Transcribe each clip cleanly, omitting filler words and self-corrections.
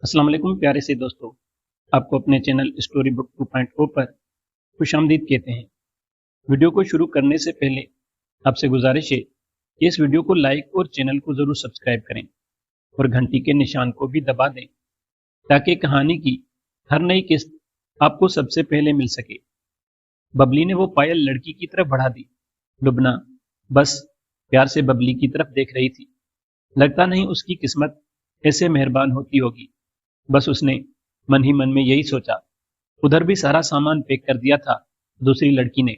السلام علیکم پیارے سے دوستو، آپ کو اپنے چینل اسٹوری بک 2.0 پر خوش آمدید کہتے ہیں۔ ویڈیو کو شروع کرنے سے پہلے آپ سے گزارش ہے کہ اس ویڈیو کو لائک اور چینل کو ضرور سبسکرائب کریں اور گھنٹی کے نشان کو بھی دبا دیں تاکہ کہانی کی ہر نئی قسط آپ کو سب سے پہلے مل سکے۔ ببلی نے وہ پائل لڑکی کی طرف بڑھا دی۔ لبنہ بس پیار سے ببلی کی طرف دیکھ رہی تھی۔ لگتا نہیں اس کی قسمت ایسے مہربان ہوتی ہوگی۔ بس اس نے من ہی من میں یہی سوچا۔ ادھر بھی سارا سامان پیک کر دیا تھا دوسری لڑکی نے،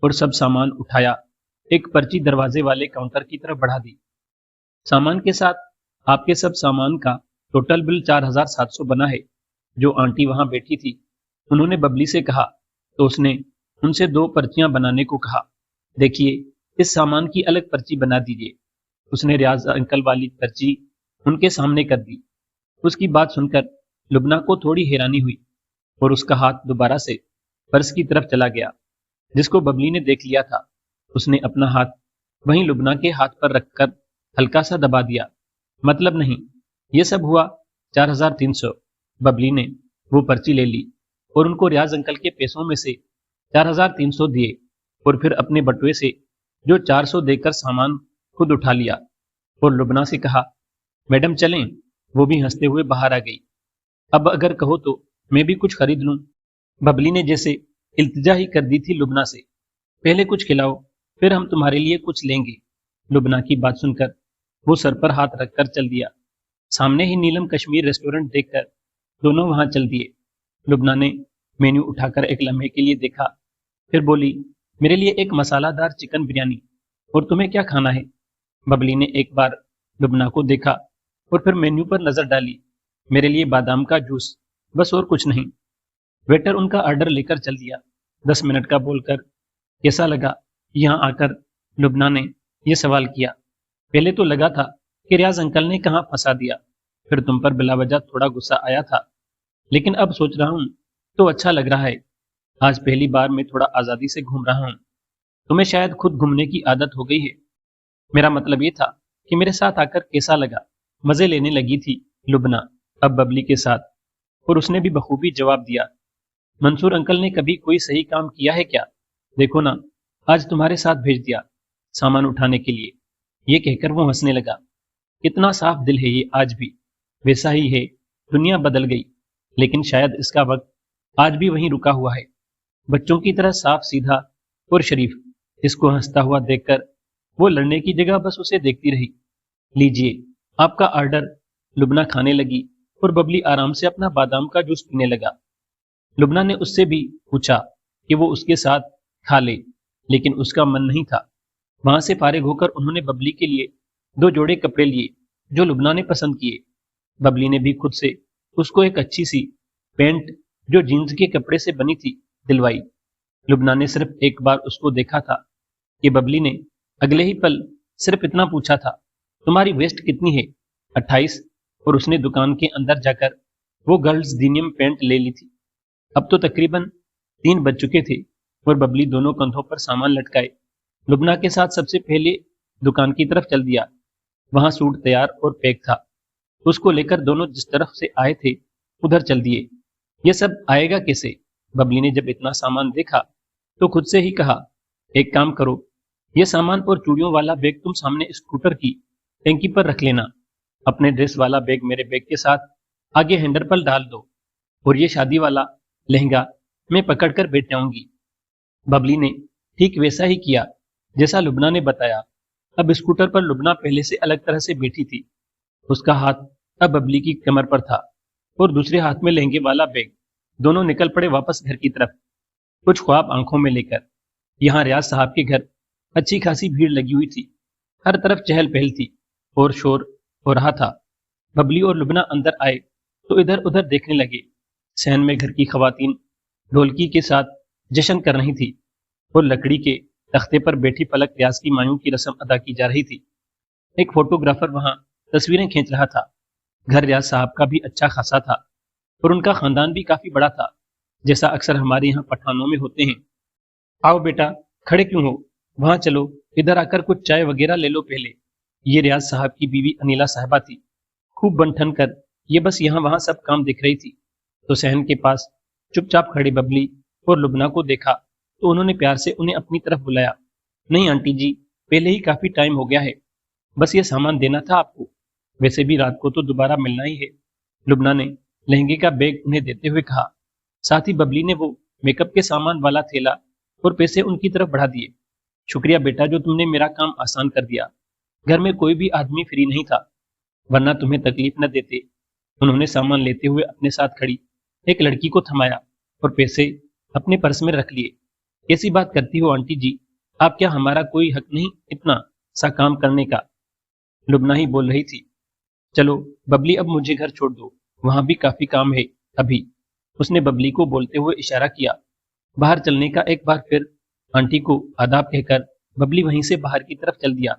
اور سب سامان اٹھایا ایک پرچی دروازے والے کاؤنٹر کی طرف بڑھا دی۔ سامان کے ساتھ آپ کے سب سامان کا ٹوٹل بل 4700 بنا ہے۔ جو آنٹی وہاں بیٹھی تھی انہوں نے ببلی سے کہا تو اس نے ان سے 2 پرچیاں بنانے کو کہا۔ دیکھیے اس سامان کی الگ پرچی بنا دیجیے۔ اس نے ریاض انکل والی پرچی ان کے سامنے کر دی۔ اس کی بات سن کر لبنہ کو تھوڑی حیرانی ہوئی اور اس کا ہاتھ دوبارہ سے پرس کی طرف چلا گیا جس کو ببلی نے دیکھ لیا تھا۔ اس نے اپنا ہاتھ وہیں لبنہ کے ہاتھ پر رکھ کر ہلکا سا دبا دیا۔ مطلب نہیں، یہ سب ہوا 4300۔ ببلی نے وہ پرچی لے لی اور ان کو ریاض انکل کے پیسوں میں سے 4300 دیے اور پھر اپنے بٹوے سے جو 400 دے کر سامان خود اٹھا لیا اور لبنہ سے کہا، میڈم چلیں؟ وہ بھی ہنستے ہوئے باہر آ گئی۔ اب اگر کہو تو میں بھی کچھ خرید لوں۔ ببلی نے جیسے التجا ہی کر دی تھی لبنہ سے۔ پہلے کچھ کھلاؤ پھر ہم تمہارے لیے کچھ لیں گے۔ لبنہ کی بات سن کر وہ سر پر ہاتھ رکھ کر چل دیا۔ سامنے ہی نیلم کشمیر ریسٹورنٹ دیکھ کر دونوں وہاں چل دیے۔ لبنہ نے مینیو اٹھا کر ایک لمحے کے لیے دیکھا، پھر بولی، میرے لیے ایک مسالہ دار چکن بریانی، اور تمہیں کیا کھانا ہے؟ ببلی نے ایک بار لبنہ کو دیکھا اور پھر مینیو پر نظر ڈالی۔ میرے لیے بادام کا جوس، بس اور کچھ نہیں۔ ویٹر ان کا آرڈر لے کر چل دیا۔ 10 منٹ کا بول کر کیسا لگا؟ یہاں آ کر لبنہ نے یہ سوال کیا۔ پہلے تو لگا تھا کہ ریاض انکل نے کہاں پھنسا دیا، پھر تم پر بلا وجہ تھوڑا غصہ آیا تھا، لیکن اب سوچ رہا ہوں تو اچھا لگ رہا ہے۔ آج پہلی بار میں تھوڑا آزادی سے گھوم رہا ہوں۔ تمہیں شاید خود گھومنے کی عادت ہو گئی ہے۔ میرا مطلب یہ تھا کہ میرے ساتھ آ کر کیسا لگا؟ مزے لینے لگی تھی لبنہ اب ببلی کے ساتھ، اور اس نے بھی بخوبی جواب دیا۔ منصور انکل نے کبھی کوئی صحیح کام کیا ہے کیا؟ دیکھو نا، آج تمہارے ساتھ بھیج دیا سامان اٹھانے کے لیے۔ یہ کہہ کر وہ ہنسنے لگا۔ کتنا صاف دل ہے یہ آج بھی۔ ویسا ہی ہے، دنیا بدل گئی لیکن شاید اس کا وقت آج بھی وہیں رکا ہوا ہے، بچوں کی طرح صاف سیدھا اور شریف۔ اس کو ہنستا ہوا دیکھ کر وہ لڑنے کی جگہ بس اسے دیکھتی رہی۔ لیجئے آپ کا آرڈر۔ لبنہ کھانے لگی اور ببلی آرام سے اپنا بادام کا جوس پینے لگا۔ لبنہ نے اس سے بھی پوچھا کہ وہ اس کے ساتھ کھا لے، لیکن اس کا من نہیں تھا۔ وہاں سے فارغ ہو کر انہوں نے ببلی کے لیے 2 جوڑے کپڑے لیے جو لبنہ نے پسند کیے۔ ببلی نے بھی خود سے اس کو ایک اچھی سی پینٹ جو جینز کے کپڑے سے بنی تھی دلوائی۔ لبنہ نے صرف ایک بار اس کو دیکھا تھا کہ ببلی نے اگلے ہی پل صرف اتنا پوچھا تھا، تمہاری ویسٹ کتنی ہے؟ 28، اور اس نے دکان کے اندر جا کر وہ گرلز ڈینیم پینٹ لے لی تھی۔ اب تو تقریباً 3 بج چکے تھے اور ببلی دونوں کندھوں پر سامان لٹکائے لبنہ کے ساتھ سب سے پہلے دکان کی طرف چل دیا۔ وہاں سوٹ تیار اور پیک تھا۔ اس کو لے کر دونوں جس طرف سے آئے تھے ادھر چل دیے۔ یہ سب آئے گا کیسے؟ ببلی نے جب اتنا سامان دیکھا تو خود سے ہی کہا، ایک کام کرو، یہ سامان اور چوڑیوں والا بیگ تم سامنے اسکوٹر کی ٹینکی پر رکھ لینا، اپنے ڈریس والا بیگ میرے بیگ کے ساتھ آگے ہینڈل پر ڈال دو، اور یہ شادی والا لہنگا میں پکڑ کر بیٹھ جاؤں گی۔ ببلی نے ٹھیک ویسا ہی کیا جیسا لبنہ نے بتایا۔ اب اسکوٹر پر لبنہ پہلے سے الگ طرح سے بیٹھی تھی۔ اس کا ہاتھ اب ببلی کی کمر پر تھا اور دوسرے ہاتھ میں لہنگے والا بیگ۔ دونوں نکل پڑے واپس گھر کی طرف، کچھ خواب آنکھوں میں لے کر۔ یہاں ریاض صاحب کے گھر اچھی خاصی بھیڑ لگی ہوئی تھی۔ ہر طرف چہل پہل تھی اور شور ہو رہا تھا۔ ببلی اور لبنہ اندر آئے تو ادھر ادھر دیکھنے لگے۔ صحن میں گھر کی خواتین ڈھولکی کے ساتھ جشن کر رہی تھی اور لکڑی کے تختے پر بیٹھی پلک ریاض کی مایوں کی رسم ادا کی جا رہی تھی۔ ایک فوٹوگرافر وہاں تصویریں کھینچ رہا تھا۔ گھر ریاض صاحب کا بھی اچھا خاصا تھا اور ان کا خاندان بھی کافی بڑا تھا، جیسا اکثر ہمارے یہاں پٹھانوں میں ہوتے ہیں۔ آؤ بیٹا، کھڑے کیوں ہو؟ وہاں چلو، ادھر آ کر کچھ چائے وغیرہ لے لو پہلے۔ یہ ریاض صاحب کی بیوی انیلا صاحبہ تھی۔ خوب بن ٹھن کر یہ بس یہاں وہاں سب کام دکھ رہی تھی تو صحن کے پاس چپ چاپ کھڑی ببلی اور لبنہ کو دیکھا تو انہوں نے پیار سے انہیں اپنی طرف بلایا۔ نہیں آنٹی جی، پہلے ہی کافی ٹائم ہو گیا ہے، بس یہ سامان دینا تھا آپ کو، ویسے بھی رات کو تو دوبارہ ملنا ہی ہے، لبنہ نے لہنگے کا بیگ انہیں دیتے ہوئے کہا۔ ساتھ ہی ببلی نے وہ میک اپ کے سامان والا تھیلا اور پیسے ان کی طرف بڑھا دیے۔ شکریہ بیٹا، جو تم نے میرا کام آسان کر دیا، گھر میں کوئی بھی آدمی فری نہیں تھا، ورنہ تمہیں تکلیف نہ دیتے۔ انہوں نے سامان لیتے ہوئے اپنے ساتھ کھڑی ایک لڑکی کو تھمایا اور پیسے اپنے پرس میں رکھ لیے۔ کیسی بات کرتی ہو آنٹی جی، آپ کیا ہمارا کوئی حق نہیں اتنا سا کام کرنے کا؟ لبنہ ہی بول رہی تھی۔ چلو ببلی، اب مجھے گھر چھوڑ دو، وہاں بھی کافی کام ہے ابھی، اس نے ببلی کو بولتے ہوئے اشارہ کیا۔ باہر چلنے کا ایک بار پھر آنٹی کو آداب کہہ کر ببلی وہیں سے باہر کی طرف چل دیا۔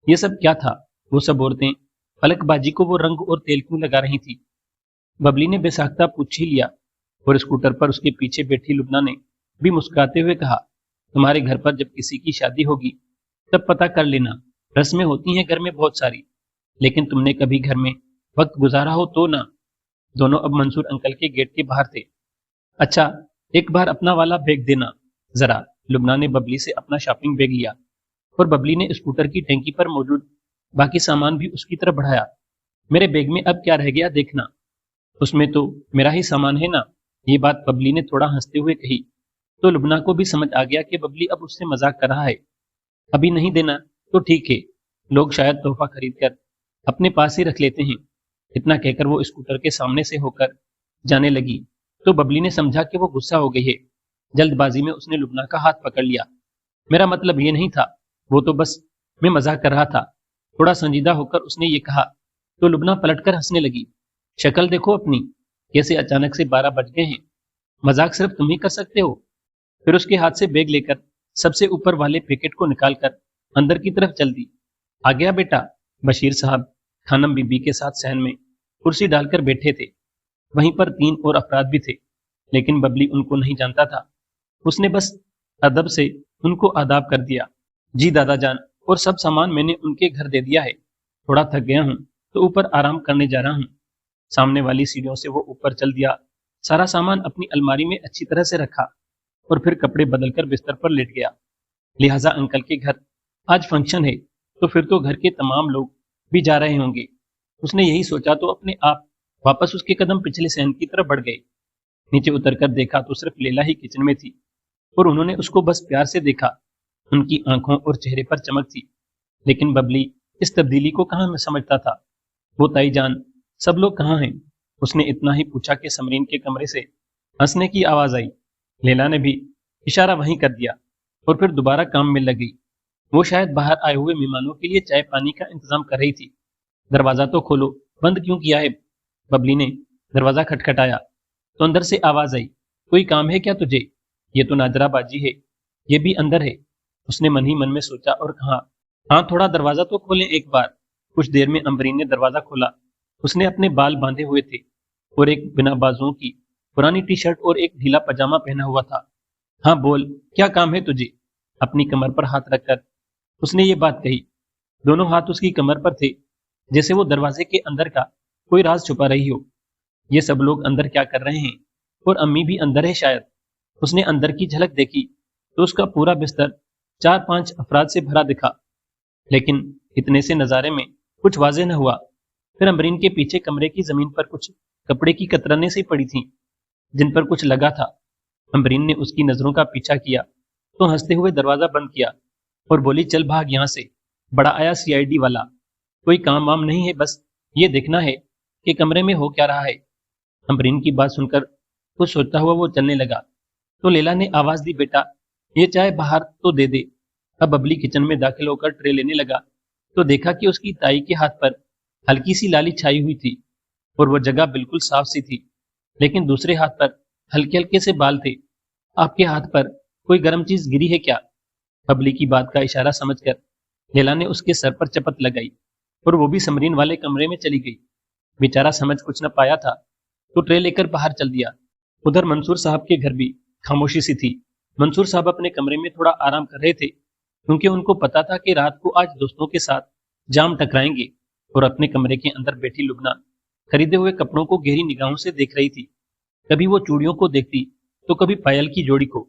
یہ سب کیا تھا؟ وہ سب عورتیں پلک بازی کو وہ رنگ اور تیل کیوں لگا رہی تھی؟ ببلی نے بے ساختہ پوچھ ہی لیا اور اسکوٹر پر اس کے پیچھے بیٹھی لبنہ نے بھی مسکراتے ہوئے کہا، تمہارے گھر پر جب کسی کی شادی ہوگی تب پتہ کر لینا، رسمیں ہوتی ہیں گھر میں بہت ساری، لیکن تم نے کبھی گھر میں وقت گزارا ہو تو نہ۔ دونوں اب منصور انکل کے گیٹ کے باہر تھے۔ اچھا ایک بار اپنا والا بیگ دینا ذرا، لبنہ نے ببلی سے اپنا شاپنگ بیگ لیا اور ببلی نے اسکوٹر کی ٹینکی پر موجود باقی سامان بھی اس کی طرف بڑھایا۔ میرے بیگ میں اب کیا رہ گیا دیکھنا، اس میں تو میرا ہی سامان ہے نا۔ یہ بات ببلی نے تھوڑا ہنستے ہوئے کہی تو لبنہ کو بھی سمجھ آ گیا کہ ببلی اب اس سے مذاق کر رہا ہے۔ ابھی نہیں دینا تو ٹھیک ہے، لوگ شاید تحفہ خرید کر اپنے پاس ہی رکھ لیتے ہیں۔ اتنا کہہ کر وہ اسکوٹر کے سامنے سے ہو کر جانے لگی تو ببلی نے سمجھا کہ وہ غصہ ہو گئی ہے۔ جلد بازی میں اس نے لبنہ کا ہاتھ پکڑ لیا۔ میرا مطلب یہ نہیں تھا، وہ تو بس میں مذاق کر رہا تھا، تھوڑا سنجیدہ ہو کر اس نے یہ کہا تو لبنہ پلٹ کر ہنسنے لگی۔ شکل دیکھو اپنی، کیسے اچانک سے 12 بج گئے ہیں، مذاق صرف تم ہی کر سکتے ہو۔ پھر اس کے ہاتھ سے بیگ لے کر سب سے اوپر والے پیکٹ کو نکال کر اندر کی طرف چل دی۔ آ گیا بیٹا؟ بشیر صاحب خانم بی بی کے ساتھ صحن میں کرسی ڈال کر بیٹھے تھے، وہیں پر 3 اور افراد بھی تھے، لیکن ببلی ان کو نہیں جانتا تھا۔ اس نے بس ادب سے ان کو آداب کر دیا۔ جی دادا جان، اور سب سامان میں نے ان کے گھر دے دیا ہے، تھوڑا تھک گیا ہوں تو اوپر آرام کرنے جا رہا ہوں۔ سامنے والی سیڑھیوں سے وہ اوپر چل دیا، سارا سامان اپنی الماری میں اچھی طرح سے رکھا اور پھر کپڑے بدل کر بستر پر لیٹ گیا۔ لہٰذا انکل کے گھر آج فنکشن ہے تو پھر تو گھر کے تمام لوگ بھی جا رہے ہوں گے۔ اس نے یہی سوچا تو اپنے آپ واپس اس کے قدم پچھلے صحن کی طرف بڑھ گئے۔ نیچے اتر کر دیکھا تو صرف لیلا ہی کچن میں تھی اور انہوں نے اس کو بس پیار سے دیکھا۔ ان کی آنکھوں اور چہرے پر چمک تھی، لیکن ببلی اس تبدیلی کو کہاں میں سمجھتا تھا۔ وہ تائی جان، سب لوگ کہاں ہیں؟ اس نے اتنا ہی پوچھا کہ سمرین کے کمرے سے ہنسنے کی آواز آئی۔ لیلا نے بھی اشارہ وہیں کر دیا اور پھر دوبارہ کام میں لگ گئی۔ وہ شاید باہر آئے ہوئے مہمانوں کے لیے چائے پانی کا انتظام کر رہی تھی۔ دروازہ تو کھولو، بند کیوں کیا ہے؟ ببلی نے دروازہ کھٹکھٹایا تو اندر سے آواز آئی، کوئی کام ہے کیا تجھے؟ یہ تو نادرہ باجی ہے، یہ بھی اندر ہے۔ اس نے من ہی من میں سوچا اور کہا، ہاں تھوڑا دروازہ تو کھولیں ایک بار۔ کچھ دیر میں امبرین نے دروازہ کھولا۔ اس نے اپنے بال باندھے ہوئے تھے اور ایک بنا بازوں کی پرانی ٹی شرٹ اور ایک ڈھیلا پاجامہ پہنا ہوا تھا۔ ہاں بول، کیا کام ہے تجھے؟ اپنی کمر پر ہاتھ رکھ کر اس نے یہ بات کہی۔ دونوں ہاتھ اس کی کمر پر تھے، جیسے وہ دروازے کے اندر کا کوئی راز چھپا رہی ہو۔ یہ سب لوگ اندر کیا کر رہے ہیں؟ اور امی بھی اندر ہے شاید۔ اس نے اندر کی جھلک دیکھی تو اس کا پورا بستر 4-5 افراد سے بھرا دکھا، لیکن اتنے سے نظارے میں کچھ واضح نہ ہوا۔ پھر امبرین کے پیچھے کمرے کی زمین پر کچھ کپڑے کی کترنے سی پڑی تھیں جن پر کچھ لگا تھا۔ امبرین نے اس کی نظروں کا پیچھا کیا تو ہنستے ہوئے دروازہ بند کیا اور بولی، چل بھاگ یہاں سے، بڑا آیا CID والا، کوئی کام وام نہیں ہے، بس یہ دیکھنا ہے کہ کمرے میں ہو کیا رہا ہے۔ امبرین کی بات سن کر کچھ سوچتا ہوا وہ چلنے لگا تو لیلا نے آواز دی، بیٹا یہ چائے باہر تو دے دے۔ اب ببلی کچن میں داخل ہو کر ٹرے لینے لگا تو دیکھا کہ اس کی تائی کے ہاتھ پر ہلکی سی لالی چھائی ہوئی تھی اور وہ جگہ بالکل صاف سی تھی، لیکن دوسرے ہاتھ پر ہلکے ہلکے سے بال تھے۔ آپ کے ہاتھ پر کوئی گرم چیز گری ہے کیا؟ ببلی کی بات کا اشارہ سمجھ کر لیلا نے اس کے سر پر چپت لگائی اور وہ بھی سمرین والے کمرے میں چلی گئی۔ بیچارہ سمجھ کچھ نہ پایا تھا تو ٹرے لے کر باہر چل دیا۔ ادھر منصور صاحب کے گھر بھی خاموشی سی تھی۔ منصور صاحب اپنے کمرے میں تھوڑا آرام کر رہے تھے کیونکہ ان کو پتا تھا کہ رات کو آج دوستوں کے ساتھ جام ٹکرائیں گے، اور اپنے کمرے کے اندر بیٹھی لبنہ खरीदे हुए कपड़ों को गहरी निगाहों से देख रही थी। कभी वो चूड़ियों को देखती तो कभी पायल की जोड़ी को।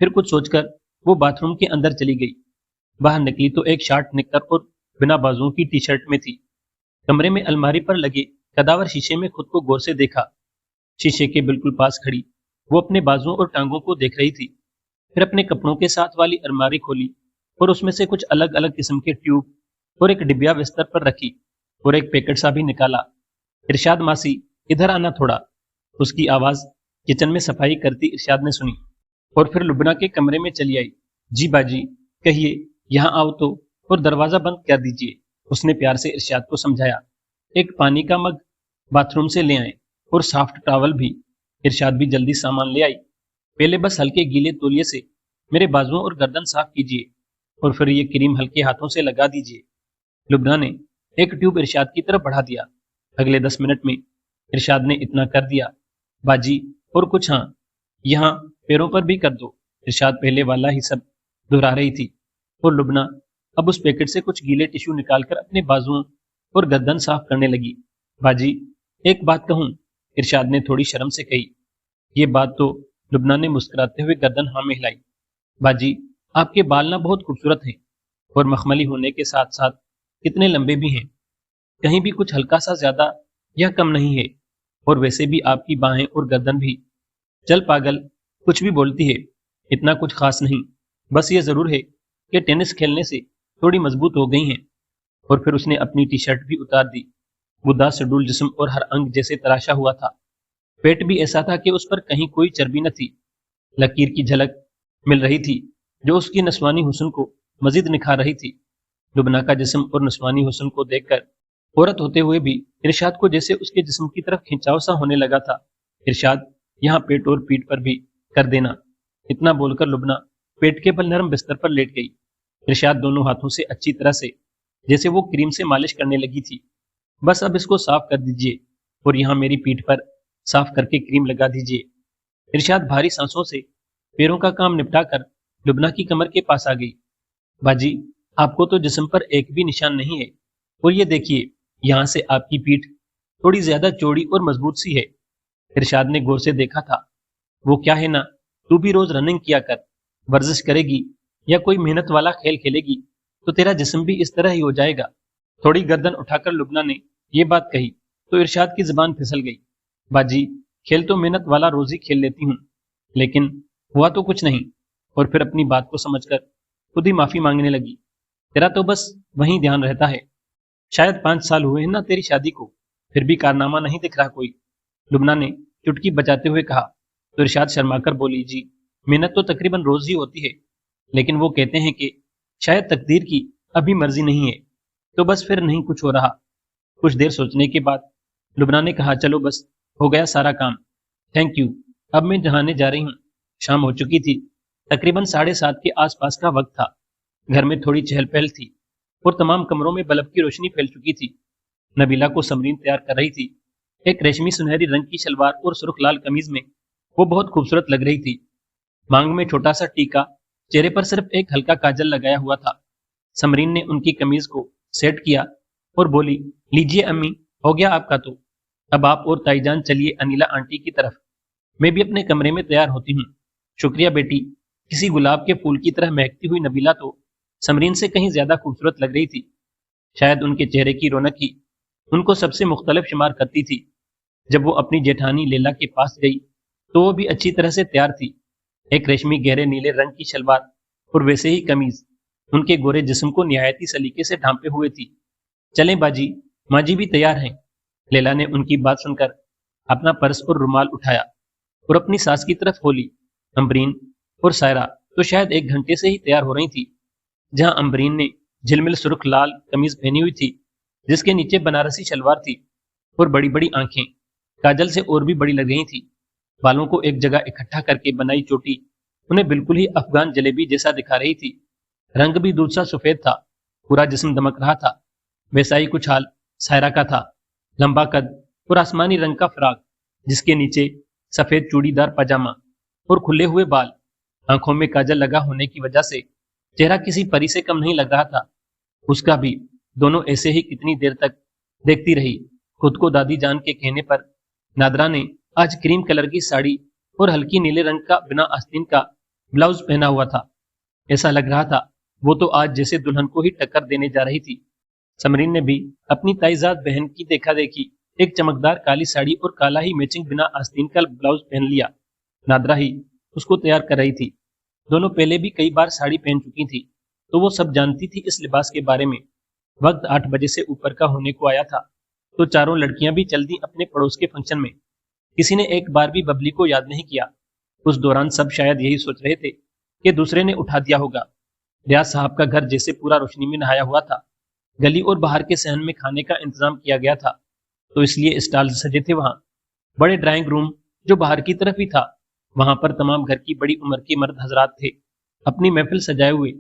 फिर कुछ सोचकर वो बाथरूम के अंदर चली गई। बाहर निकली तो एक शार्ट निक्कर और बिना बाजुओं की टी शर्ट में थी। कमरे में अलमारी पर लगे कदावर शीशे में खुद को गौर से देखा। शीशे के बिल्कुल पास खड़ी वो अपने बाजुओं और टांगों को देख रही थी। फिर अपने कपड़ों के साथ वाली अलमारी खोली और उसमें से कुछ अलग अलग किस्म के ट्यूब और एक डिबिया बिस्तर पर रखी और एक पैकेट सा भी निकाला। इरशाद मासी, इधर आना थोड़ा। उसकी आवाज किचन में सफाई करती इरशाद ने सुनी और फिर लुबना के कमरे में चली आई। जी बाजी, कहिए, यहाँ आओ तो, और दरवाजा बंद कर दीजिए, उसने प्यार से इरशाद को समझाया। एक पानी का मग बाथरूम से ले आए और सॉफ्ट टॉवल भी। इरशाद भी जल्दी सामान ले आई। पहले बस हल्के गीले तौलिए से मेरे बाजुओं और गर्दन साफ कीजिए और फिर ये क्रीम हल्के हाथों से लगा दीजिए। लुबना ने एक ट्यूब इरशाद की तरफ बढ़ा दिया। अगले 10 मिनट में इरशाद ने इतना कर दिया। बाजी, और कुछ? हाँ, यहाँ पैरों पर भी कर दो। इरशाद पहले वाला ही सब दोहरा रही थी और लुबना अब उस पैकेट से कुछ गीले टिश्यू निकालकर अपने बाजुओं और गर्दन साफ करने लगी। बाजी, एक बात कहूँ? इरशाद ने थोड़ी शर्म से कही। ये बात तो लुबना ने मुस्कुराते हुए गर्दन हाँ में हिलाई। बाजी, आपके बाल ना बहुत खूबसूरत हैं और मखमली होने के साथ साथ कितने लंबे भी हैं। कहीं भी कुछ हल्का सा ज्यादा या कम नहीं है। और वैसे भी आपकी बाहें और गर्दन भी। चल पागल, कुछ भी बोलती है, इतना कुछ खास नहीं। बस ये जरूर है कि टेनिस खेलने से थोड़ी मजबूत हो गई हैं। और फिर उसने अपनी टी शर्ट भी उतार दी। बुद्धा सडूल जिस्म और हर अंग जैसे तराशा हुआ था। पेट भी ऐसा था कि उस पर कहीं कोई चर्बी न थी। लकीर की झलक मिल रही थी जो उसकी नस्वानी हुस्न को मजीद निखार रही थी। लुबना का जिस्म और नस्वानी हुस्न को देखकर औरत होते हुए भी इरशाद को जैसे उसके जिस्म की तरफ खिंचाव सा होने लगा था। इरशाद, यहाँ पेट और पीठ पर भी कर देना। इतना बोलकर लुबना पेट के बल नरम बिस्तर पर लेट गई। इरशाद दोनों हाथों से अच्छी तरह से, जैसे वो क्रीम से मालिश करने लगी थी। बस अब इसको साफ कर दीजिए और यहाँ मेरी पीठ पर साफ करके क्रीम लगा दीजिए। इरशाद भारी सांसों से पैरों का काम निपटा कर लुबना की कमर के पास आ गई। बाजी, आपको तो जिस्म पर एक भी निशान नहीं है, और ये देखिए, यहाँ से आपकी पीठ थोड़ी ज्यादा चौड़ी और मजबूत सी है। इरशाद ने गौर से देखा था। वो क्या है ना, तू भी रोज रनिंग किया कर, वर्जिश करेगी या कोई मेहनत वाला खेल खेलेगी तो तेरा जिस्म भी इस तरह ही हो जाएगा। थोड़ी गर्दन उठाकर लुबना ने ये बात कही तो इरशाद की जुबान फिसल गई। बाजी, खेल तो मेहनत वाला रोज ही खेल लेती हूँ, लेकिन हुआ तो कुछ नहीं। और फिर अपनी बात को समझकर खुद ही माफी मांगने लगी। तेरा तो बस वहीं ध्यान रहता है। शायद 5 साल हुए हैं ना तेरी शादी को, फिर भी कारनामा नहीं दिख रहा कोई। लुबना ने चुटकी बजाते हुए कहा तो इरशाद शर्माकर बोली, जी मेहनत तो तकरीबन रोज ही होती है, लेकिन वो कहते हैं कि शायद तकदीर की अभी मर्जी नहीं है, तो बस फिर नहीं कुछ हो रहा। कुछ देर सोचने के बाद लुबना ने कहा, चलो बस हो गया सारा काम, थैंक यू, अब मैं नहाने जा रही हूँ। शाम हो चुकी थी। तकरीबन 7:30 के आसपास का वक्त था। घर में थोड़ी चहल पहल थी और तमाम कमरों में बल्ब की रोशनी फैल चुकी थी। नबीला को समरीन तैयार कर रही थी। एक रेशमी सुनहरी रंग की शलवार और सुर्ख लाल कमीज में वो बहुत खूबसूरत लग रही थी। मांग में छोटा सा टीका, चेहरे पर सिर्फ एक हल्का काजल लगाया हुआ था। समरीन ने उनकी कमीज को सेट किया और बोली, लीजिए अम्मी, हो गया आपका तो। अब आप और ताईजान चलिए अनिला आंटी की तरफ, मैं भी अपने कमरे में तैयार होती हूँ। शुक्रिया बेटी। किसी गुलाब के फूल की तरह महकती हुई नबीला तो समरीन से कहीं ज्यादा खूबसूरत लग रही थी। शायद उनके चेहरे की रौनक ही उनको सबसे मुख्तलिफ शुमार करती थी। जब वो अपनी जेठानी लैला के पास गई तो वो भी अच्छी तरह से तैयार थी। एक रेशमी गहरे नीले रंग की शलवार और वैसे ही कमीज उनके गोरे जिस्म को निहायती सलीके से ढांपे हुए थी। चलें बाजी, माँ जी भी तैयार हैं। लैला ने उनकी बात सुनकर अपना पर्स और रुमाल उठाया और अपनी सास की तरफ खोली। अम्बरीन और सायरा तो शायद 1 घंटे से ही तैयार हो रही थी। जहां अम्बरीन ने झिलमिल सुर्ख लाल कमीज पहनी हुई थी, जिसके नीचे बनारसी शलवार थी और बड़ी बड़ी आंखें काजल से और भी बड़ी लग रही थी। बालों को एक जगह इकट्ठा करके बनाई चोटी उन्हें बिल्कुल ही अफगान जलेबी जैसा दिखा रही थी। रंग भी दूध सा सफेद था, पूरा जिस्म दमक रहा था। वैसा ही कुछ हाल सायरा का था। लंबा कद और आसमानी रंग का फ्राक, जिसके नीचे सफेद चूड़ीदार पजामा और खुले हुए बाल। आंखों में काजल लगा होने की वजह से चेहरा किसी परी से कम नहीं लग रहा था। उसका भी। दोनों ऐसे ही कितनी देर तक देखती रही। خود کو दादी जान के कहने पर नादरा ने आज क्रीम कलर की साड़ी और हल्की नीले रंग का बिना आस्तीन का ब्लाउज पहना हुआ था। ऐसा लग रहा था वो तो आज जैसे दुल्हन को ही टक्कर देने जा रही थी। समरीन ने भी अपनी ताईजाद बहन की देखा देखी एक चमकदार काली साड़ी और काला ही मैचिंग बिना आस्तीन का ब्लाउज पहन लिया। नादरा ही उसको तैयार कर रही थी। दोनों पहले भी कई बार साड़ी पहन चुकी थी, तो वो सब जानती थी इस लिबास के बारे में। वक्त 8 बजे से ऊपर का होने को आया था, तो चारों लड़कियां भी चल दी अपने पड़ोस के फंक्शन में। किसी ने एक बार भी बबली को याद नहीं किया। उस दौरान सब शायद यही सोच रहे थे कि दूसरे ने उठा दिया होगा। रियाज साहब का घर जैसे पूरा रोशनी में नहाया हुआ था। गली और बाहर के सहन में खाने का इंतजाम किया गया था, तो इसलिए स्टॉल सजे थे। वहां बड़े ड्राइंग रूम जो बाहर की तरफ ही था, वहां पर तमाम घर की बड़ी उम्र के मर्द हजरात थे, अपनी महफिल सजाए हुए।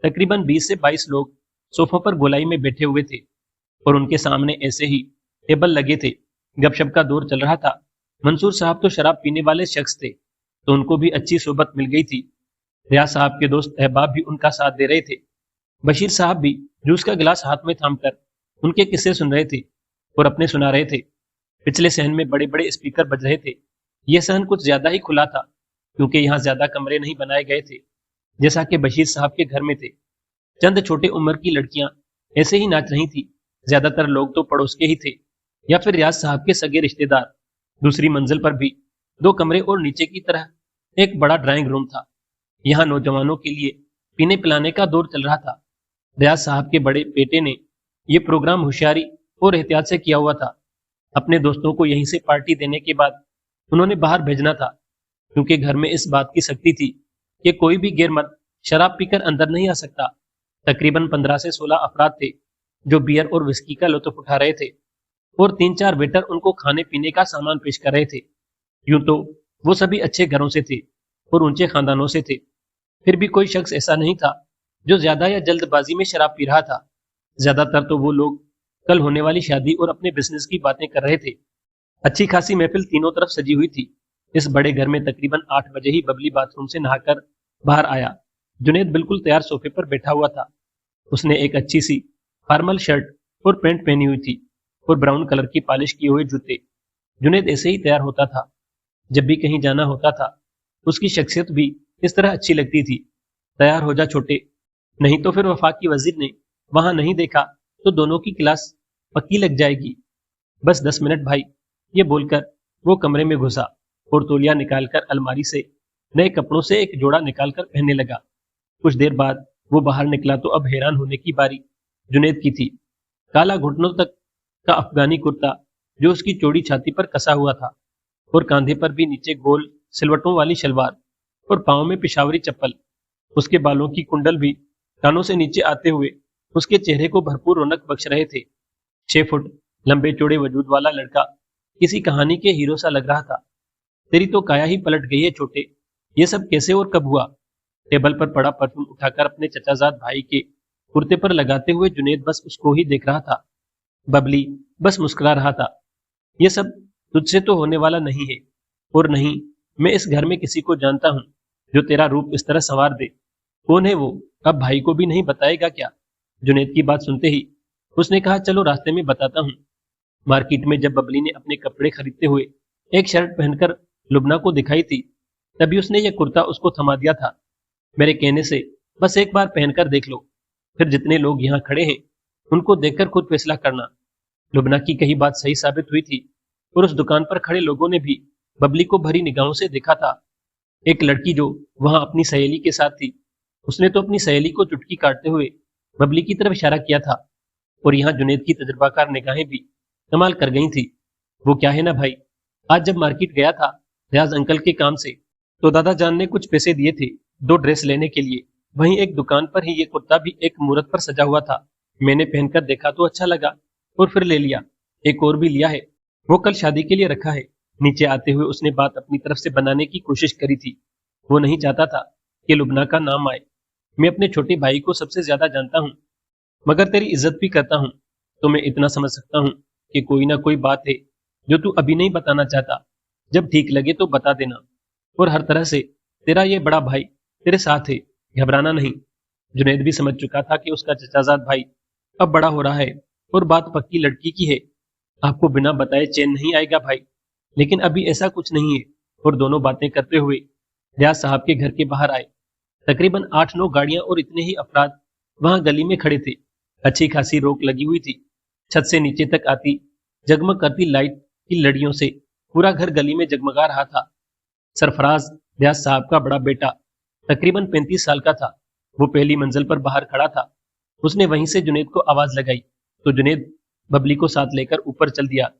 तकरीबन 20 से 22 लोग सोफों पर गोलाई में बैठे हुए थे और उनके सामने ऐसे ही टेबल लगे थे। गपशप का दौर चल रहा था। मंसूर साहब तो शराब पीने वाले शख्स थे, तो उनको भी अच्छी सोबत मिल गई थी। रियाज साहब के दोस्त अहबाब भी उनका साथ दे रहे थे। बशीर साहब भी जूस का गिलास हाथ में थामकर उनके किस्से सुन रहे थे और अपने सुना रहे थे। पिछले सहन में बड़े बड़े स्पीकर बज रहे थे। यह सहन कुछ ज्यादा ही खुला था, क्योंकि यहाँ ज्यादा कमरे नहीं बनाए गए थे जैसा कि बशीर साहब के घर में थे। चंद छोटे उम्र की लड़कियां ऐसे ही नाच रही थी। ज्यादातर लोग तो पड़ोस के ही थे या फिर रियाज साहब के सगे रिश्तेदार। दूसरी मंजिल पर भी 2 कमरे और नीचे की तरह एक बड़ा ड्राइंग रूम था। यहाँ नौजवानों के लिए पीने पिलाने का दौर चल रहा था। रियाज साहब के बड़े बेटे ने यह प्रोग्राम होशियारी और एहतियात से किया हुआ था। अपने दोस्तों को यहीं से पार्टी देने के बाद उन्होंने बाहर भेजना था, क्योंकि घर में इस बात की सख्ती थी कि कोई भी गैरमर्द शराब पीकर अंदर नहीं आ सकता। तकरीबन 15 से 16 अफराद थे जो बियर और विस्की का लुत्फ उठा रहे थे और 3-4 वेटर उनको खाने पीने का सामान पेश कर रहे थे। यूं तो वो सभी अच्छे घरों से थे और ऊंचे खानदानों से थे, फिर भी कोई शख्स ऐसा नहीं था जो ज्यादा या जल्दबाजी में शराब पी रहा था। ज्यादातर तो वो लोग कल होने वाली शादी और अपने बिजनेस की बातें कर रहे थे। अच्छी खासी महफिल तीनों तरफ सजी हुई थी। इस बड़े घर में तकरीबन 8 बजे ही बबली बाथरूम से नहाकर बाहर आया। जुनेद बिल्कुल तैयार सोफे पर बैठा हुआ था। उसने एक अच्छी सी फॉर्मल शर्ट और पैंट पहनी हुई थी और ब्राउन कलर की पॉलिश किए हुए जूते। जुनेद ऐसे ही तैयार होता था जब भी कहीं जाना होता था। उसकी शख्सियत भी इस तरह अच्छी लगती थी। तैयार हो जा छोटे, नहीं तो फिर वफाकी वजीर ने वहां नहीं देखा तो दोनों की क्लास पक्की लग जाएगी। बस 10 मिनट भाई, ये बोलकर वो कमरे में घुसा और तौलिया निकालकर अलमारी से नए कपड़ों से एक जोड़ा निकालकर पहनने लगा। कुछ देर बाद वो बाहर निकला तो अब हैरान होने की बारी जुनेद की थी। काला घुटनों तक का अफगानी कुर्ता जो उसकी चौड़ी छाती पर कसा हुआ था और कांधे पर भी नीचे गोल सिलवटों वाली शलवार और पांव में पिशावरी चप्पल। उसके बालों की कुंडल भी कानों से नीचे आते हुए उसके चेहरे को भरपूर रौनक बख्श रहे थे। 6 फुट लंबे चौड़े वजूद वाला लड़का किसी कहानी के हीरो सा लग रहा था। तेरी तो काया ही पलट गई है छोटे, ये सब कैसे और कब हुआ? टेबल पर पड़ा परफ्यूम उठाकर अपने चचाजाद भाई के कुर्ते पर लगाते हुए जुनेद बस उसको ही देख रहा था। बबली बस मुस्कुरा रहा था। ये सब तुझसे तो होने वाला नहीं है, और नहीं मैं इस घर में किसी को जानता हूँ जो तेरा रूप इस तरह संवार दे। कौन है वो? अब भाई को भी नहीं बताएगा क्या? जुनेद की बात सुनते ही उसने कहा, चलो रास्ते में बताता हूँ। मार्केट में जब बबली ने अपने कपड़े खरीदते हुए एक शर्ट पहनकर लुबना को दिखाई थी, तभी उसने यह कुर्ता उसको थमा दिया था। मेरे कहने से बस एक बार पहनकर देख लो, फिर जितने लोग यहाँ खड़े हैं उनको देखकर खुद फैसला करना। लुबना की कही बात सही साबित हुई थी और उस दुकान पर खड़े लोगों ने भी बबली को भरी निगाहों से देखा था। एक लड़की जो वहां अपनी सहेली के साथ थी, उसने तो अपनी सहेली को चुटकी काटते हुए बबली की तरफ इशारा किया था। और यहाँ जुनेद की तजुर्बाकार निगाहें भी कमाल कर गई थी। वो क्या है ना भाई, आज जब मार्केट गया था रियाज अंकल के काम से, तो दादा जान ने कुछ पैसे दिए थे 2 ड्रेस लेने के लिए। वहीं एक दुकान पर ही ये कुर्ता भी एक मूरत पर सजा हुआ था। मैंने पहनकर देखा तो अच्छा लगा और फिर ले लिया। एक और भी लिया है, वो कल शादी के लिए रखा है। नीचे आते हुए उसने बात अपनी तरफ से बनाने की कोशिश करी थी। वो नहीं चाहता था कि लुबना का नाम आए। मैं अपने छोटे भाई को सबसे ज्यादा जानता हूँ, मगर तेरी इज्जत भी करता हूँ, तो मैं इतना समझ सकता हूँ कि कोई ना कोई बात है जो तू अभी नहीं बताना चाहता। जब ठीक लगे तो बता देना। और हर तरह से तेरा ये बड़ा भाई तेरे साथ है, घबराना नहीं। जुनेद भी समझ चुका था कि उसका चचाजाद भाई अब बड़ा हो रहा है और बात पक्की लड़की की है। आपको बिना बताए चैन नहीं आएगा भाई, लेकिन अभी ऐसा कुछ नहीं है। और दोनों बातें करते हुए रियाज साहब के घर के बाहर आए। तकरीबन 8-9 गाड़ियां और इतने ही अफराद वहां गली में खड़े थे। अच्छी खासी रोक लगी हुई थी। छत से नीचे तक आती जगमग करती लाइट की लड़ियों से पूरा घर गली में जगमगा रहा था। सरफराज, रियाज साहब का बड़ा बेटा, तकरीबन 35 साल का था। वो पहली मंजिल पर बाहर खड़ा था। उसने वहीं से जुनेद को आवाज लगाई तो जुनेद बबली को साथ लेकर ऊपर चल दिया।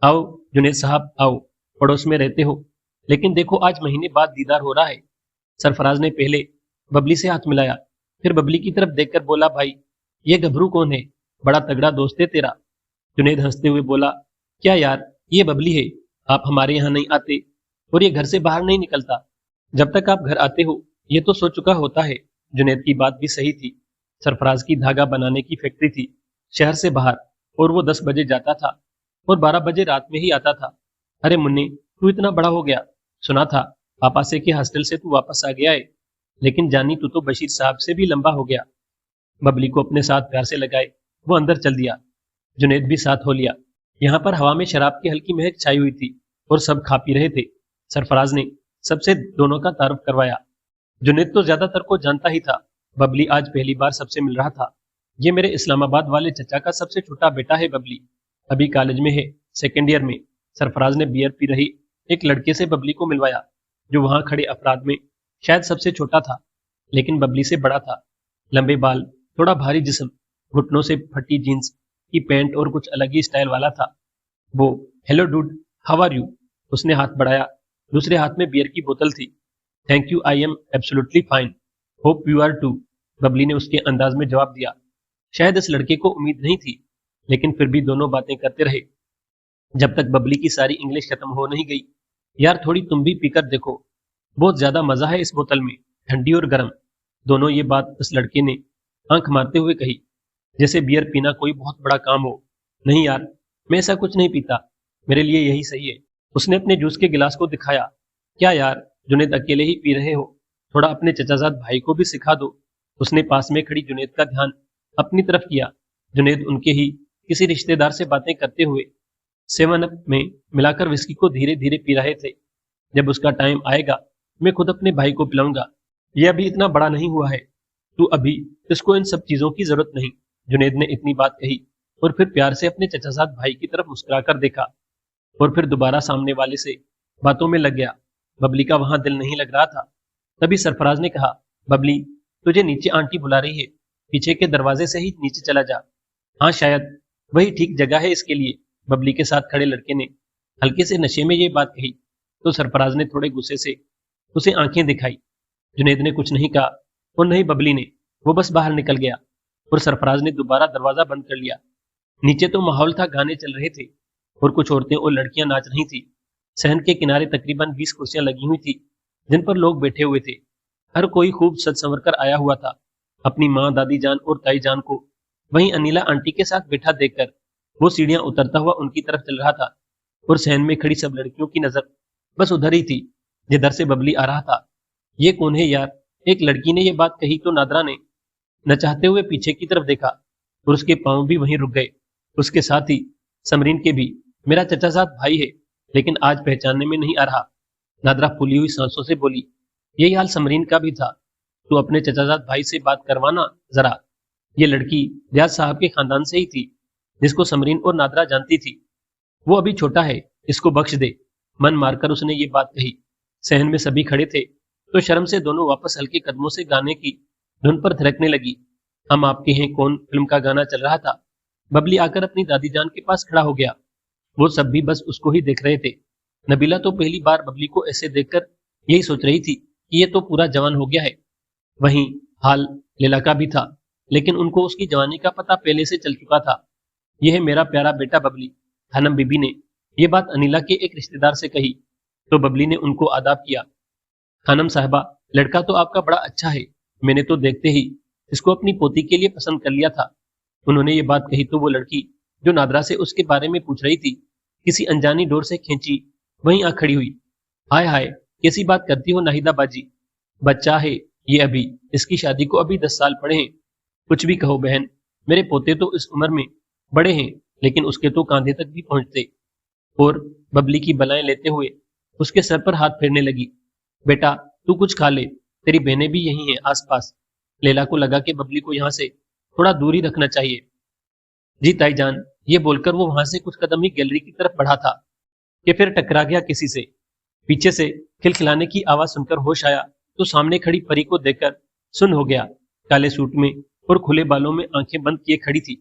आओ जुनेद साहब आओ, पड़ोस में रहते हो, लेकिन देखो आज महीने बाद दीदार हो रहा है। सरफराज ने पहले बबली से हाथ मिलाया, फिर बबली की तरफ देखकर बोला, भाई ये गभरू कौन है? बड़ा तगड़ा दोस्त है तेरा। जुनेद हंसते हुए बोला, क्या यार, ये बबली है। आप हमारे यहाँ नहीं आते और ये घर से बाहर नहीं निकलता। जब तक आप घर आते हो ये तो सो चुका होता है। जुनेद की बात भी सही थी। सरफराज की धागा बनाने की फैक्ट्री थी शहर से बाहर, और वो 10 बजे जाता था और 12 बजे रात में ही आता था। अरे मुन्नी, तू इतना बड़ा हो गया। सुना था पापा से कि हॉस्टल से तू वापस आ गया है, लेकिन जानी तू तो बशीर साहब से भी लंबा हो गया। बबली को अपने साथ प्यार से लगाए वो अंदर चल दिया। जुनेद भी साथ हो लिया। यहाँ पर हवा में शराब की हल्की महक छाई हुई थी और सब खा पी रहे थे। सरफराज ने सबसे दोनों का तारुफ करवाया। जुनेद तो ज्यादातर को जानता ही था। बबली आज पहली बार सबसे मिल रहा था। ये मेरे इस्लामाबाद वाले चचा का सबसे छोटा बेटा है बबली, अभी कॉलेज में है, सेकेंड ईयर में। सरफराज ने बियर पी रही एक लड़के से बबली को मिलवाया, जो वहां खड़े अफराद में शायद सबसे छोटा था, लेकिन बबली से बड़ा था। लंबे बाल, थोड़ा भारी जिस्म, घुटनों से फटी जीन्स की पैंट और कुछ अलग ही स्टाइल वाला था। वो hello dude, how are you, उसने हाथ बढ़ाया। दूसरे हाथ में बियर की बोतल थी। Thank you, I am absolutely fine, hope you are too, Babli ने उसके अंदाज में जवाब दिया। शायद इस लड़के को उम्मीद नहीं थी, लेकिन फिर भी दोनों बातें करते रहे जब तक बबली की सारी इंग्लिश खत्म हो नहीं गई। यार थोड़ी तुम भी पीकर देखो, बहुत ज्यादा मजा है इस बोतल में, ठंडी और गर्म। दोनों ये बात इस लड़के ने आंख मारते हुए कही, जैसे बियर पीना कोई बहुत बड़ा काम हो। नहीं यार, मैं ऐसा कुछ नहीं पीता, मेरे लिए यही सही है। उसने अपने जूस के गिलास को दिखाया। क्या यार, जुनेद अकेले ही पी रहे हो? थोड़ा अपने चचाजाद भाई को भी सिखा दो। उसने पास में खड़ी जुनेद का ध्यान अपनी तरफ किया। जुनेद उनके ही किसी रिश्तेदार से बातें करते हुए 7 अप में मिलाकर विस्की को धीरे धीरे पी रहे थे। जब उसका टाइम आएगा मैं खुद अपने भाई को पिलाऊंगा, यह अभी इतना बड़ा नहीं हुआ है, तू अभी इसको इन सब चीजों की जरूरत नहीं। जुनेद ने इतनी बात कही और फिर प्यार से अपने चचाजाद भाई की तरफ मुस्कुराकर देखा और फिर दोबारा सामने वाले से बातों में लग गया। बबली का वहां दिल नहीं लग रहा था। तभी सरफराज ने कहा, बबली तुझे नीचे आंटी बुला रही है, पीछे के दरवाजे से ही नीचे चला जा। हाँ शायद वही ठीक जगह है इसके लिए, बबली के साथ खड़े लड़के ने हल्के से नशे में ये बात कही तो सरफराज ने थोड़े गुस्से से उसे आंखें दिखाई। जुनेद ने कुछ नहीं कहा और नहीं बबली ने, वो बस बाहर निकल गया और सरफराज ने दोबारा दरवाजा बंद कर लिया। नीचे तो माहौल था, गाने चल रहे थे और कुछ औरतें और लड़कियां नाच रही थी। सहन के किनारे तकरीबन 20 कुर्सियां लगी हुई थी जिन पर लोग बैठे हुए थे। हर कोई खूब सज संवर कर आया हुआ था। अपनी माँ, दादी जान और ताई जान को वहीं अनिला आंटी के साथ बैठा देखकर वो सीढ़ियां उतरता हुआ उनकी तरफ चल रहा था और सहन में खड़ी सब लड़कियों की नजर बस उधर ही थी जिधर से बबली आ रहा था। ये कौन है यार? एक लड़की ने यह बात कही तो नादरा ने न चाहते हुए पीछे की तरफ देखा और उसके पांव भी वहीं रुक गए। उसके साथ ही समरीन के भी। मेरा चचाजाद भाई है, लेकिन आज पहचानने में नहीं आ रहा। नादरा फूली हुई सांसों से बोली, यही हाल समरीन का भी था। तू अपने चचाजाद भाई से बात करवाना जरा। ये लड़की रियाज साहब के खानदान से ही थी, जिसको समरीन और नादरा जानती थी। वो अभी छोटा है, इसको बख्श दे। मन मारकर उसने ये बात कही। सहन में सभी खड़े थे तो शर्म से दोनों वापस हल्के कदमों से गाने की धुन पर थिरकने लगी। हम आपके हैं कौन फिल्म का गाना चल रहा था। बबली आकर अपनी दादी जान के पास खड़ा हो गया। वो सब भी बस उसको ही देख रहे थे। नबीला तो पहली बार बबली को ऐसे देखकर यही सोच रही थी कि ये तो पूरा जवान हो गया है। वहीं हाल लीला का भी था, लेकिन उनको उसकी जवानी का पता पहले से चल चुका था। यह है मेरा प्यारा बेटा बबली। खानम बीबी ने यह बात अनिला के एक रिश्तेदार से कही तो बबली ने उनको आदाब किया। खानम साहबा, लड़का तो आपका बड़ा अच्छा है, मैंने तो देखते ही इसको अपनी पोती के लिए पसंद कर लिया था। उन्होंने ये बात कही तो वो लड़की जो नादरा से उसके बारे में पूछ रही थी किसी अनजानी डोर से खींची वहीं आ खड़ी हुई। हाय हाय, कैसी बात करती हो नाहिदा बाजी, बच्चा है ये अभी, इसकी शादी को अभी 10 साल पड़े हैं। कुछ भी कहो बहन, मेरे पोते तो इस उम्र में बड़े हैं لیکن اس کے تو کاندھے تک بھی پہنچتے، اور ببلی کی بلائیں لیتے ہوئے اس کے سر پر ہاتھ پھیرنے لگی۔ بیٹا تو کچھ کھا لے، تیری بہنیں بھی یہی ہیں آس پاس۔ لیلا کو لگا کہ ببلی کو یہاں سے تھوڑا دور ہی رکھنا چاہیے۔ جی تائی جان، یہ بول کر وہ وہاں سے کچھ قدم ہی گیلری کی طرف بڑھا تھا کہ پھر ٹکرا گیا کسی سے۔ پیچھے سے کھلکھلانے کی آواز سن کر ہوش آیا تو سامنے کھڑی پری کو دیکھ کر سن ہو گیا۔ کالے سوٹ میں اور کھلے بالوں میں آنکھیں بند کیے کھڑی تھی۔